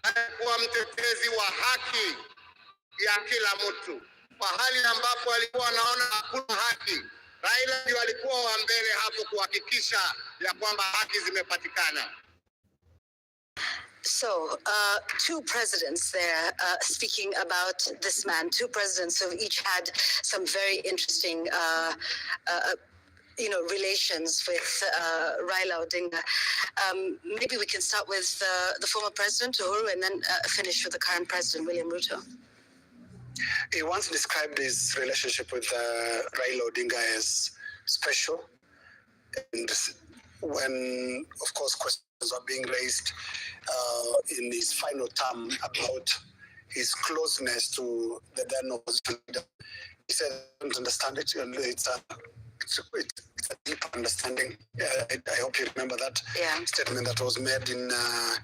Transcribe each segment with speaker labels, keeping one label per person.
Speaker 1: alikuwa mtetezi wa haki ya kila mtu. Pahali ambapo alikuwa anaona hakuna haki, Raila ndio alikuwa wa mbele hapo kuhakikisha ya kwamba haki zimepatikana.
Speaker 2: So, two presidents there speaking about this man, two presidents who each had some very interesting relations with Raila Odinga. Maybe we can start with the former president, Uhuru, and then finish with the current president, William Ruto.
Speaker 3: He once described his relationship with Raila Odinga as special. And when, of course, questions were being raised in his final term about his closeness to the then opposition leader, he said, I don't understand it. It's a deep understanding. I hope you remember that statement that was made in the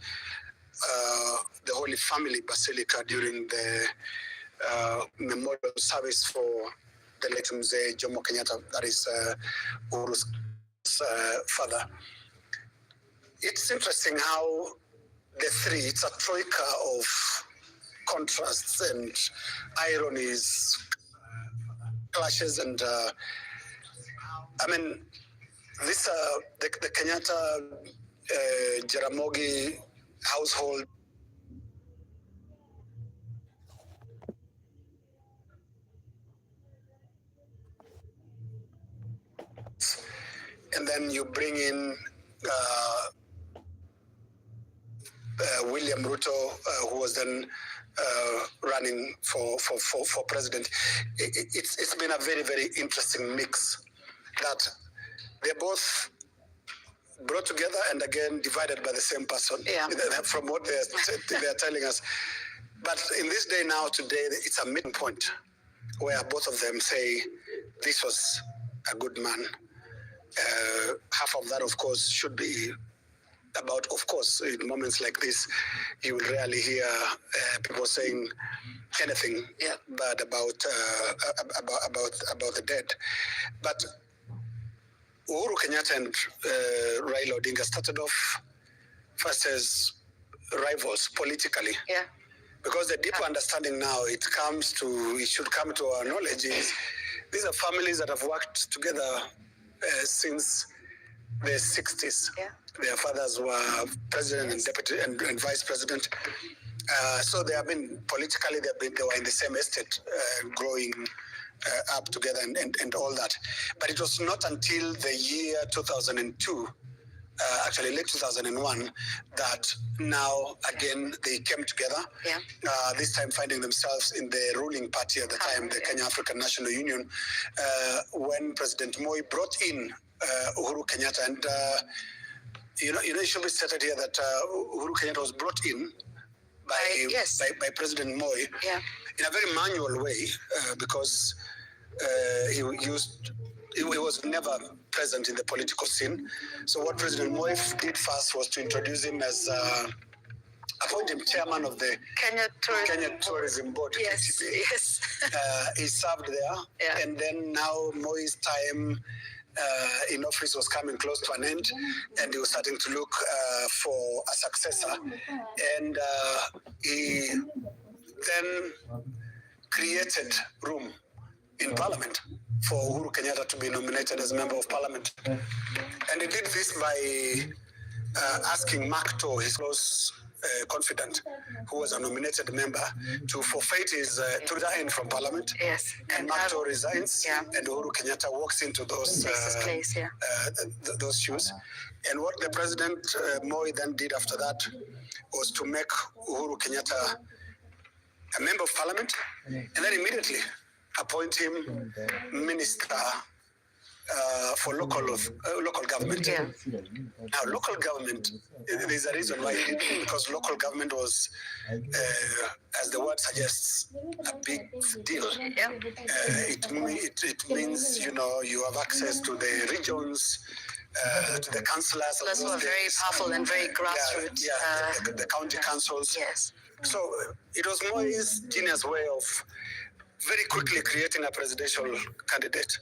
Speaker 3: Holy Family Basilica during the memorial service for the late Mzee Jomo Kenyatta, that is Uhuru's father. It's interesting how the three, it's a troika of contrasts and ironies, clashes, and this the Kenyatta Jaramogi household and then you bring in William Ruto, who was then running for president. It's been a very, very interesting mix that they're both brought together and again divided by the same person, from what they're telling us. But in this day now, today, it's a meeting point where both of them say, this was a good man. Half of that, of course, should be about, of course, in moments like this, you will rarely hear people saying anything bad about the dead. But Uhuru Kenyatta and Raila Odinga started off first as rivals politically. Yeah. Because the deeper understanding now, it should come to our knowledge is these are families that have worked together since the 60s. Yeah. Their fathers were president and deputy and vice president. So they have been politically, they were in the same estate, growing up together and all that. But it was not until the year 2002, actually late 2001, that now again they came together. Yeah. This time finding themselves in the ruling party at the time, the Kenya African National Union, when President Moi brought in Uhuru Kenyatta. And it should be stated here that Uhuru Kenyatta was brought in by President Moi in a very manual way, because he was never present in the political scene. So what President Moi did first was to introduce him as appoint him chairman of the Kenya Tourism Board.
Speaker 2: Yes, KTB. Yes.
Speaker 3: He served there, and then now Moi's time in office was coming close to an end, and he was starting to look for a successor. And he then created room in Parliament for Uhuru Kenyatta to be nominated as a member of Parliament. And he did this by asking Mark To, his close confidant, who was a nominated member, to forfeit his, to resign from Parliament.
Speaker 2: Yes.
Speaker 3: And Mark To resigns, and Uhuru Kenyatta walks into those those shoes. And what the President Moi then did after that was to make Uhuru Kenyatta a member of Parliament, and then immediately appoint him Minister for local government. Yeah. Now, local government, there's a reason why he did it, because local government was, as the word suggests, a big deal. Yeah. It means, you have access to the regions, to the councillors.
Speaker 2: Those were very powerful and very grassroots.
Speaker 3: The county councils.
Speaker 2: Yes.
Speaker 3: So it was Moi's genius way of very quickly creating a presidential candidate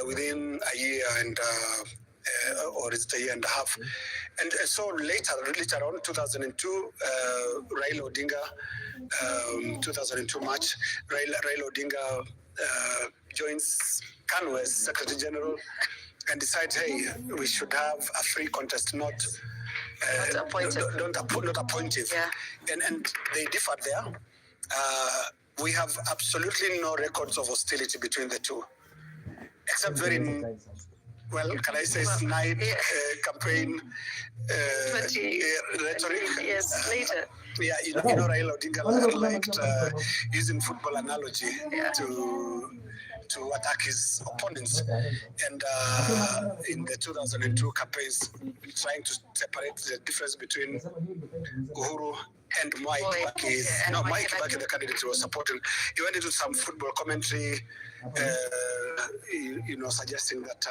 Speaker 3: within a year and or is it a year and a half? And so later on, 2002, Raila Odinga, 2002 March, Raila Odinga joins KANU as Secretary General and decides, hey, we should have a free contest, not appointive. Yeah. And they differed there. We have absolutely no records of hostility between the two, except very, well, can I say snide campaign rhetoric?
Speaker 2: Yes, later.
Speaker 3: Yeah, you know Raila Odinga liked using football analogy to attack his opponents. And in the 2002 campaigns, trying to separate the difference between Uhuru and Mwai Kibaki. No, Mwai Kibaki, the candidate he was supporting, he went into some football commentary, suggesting that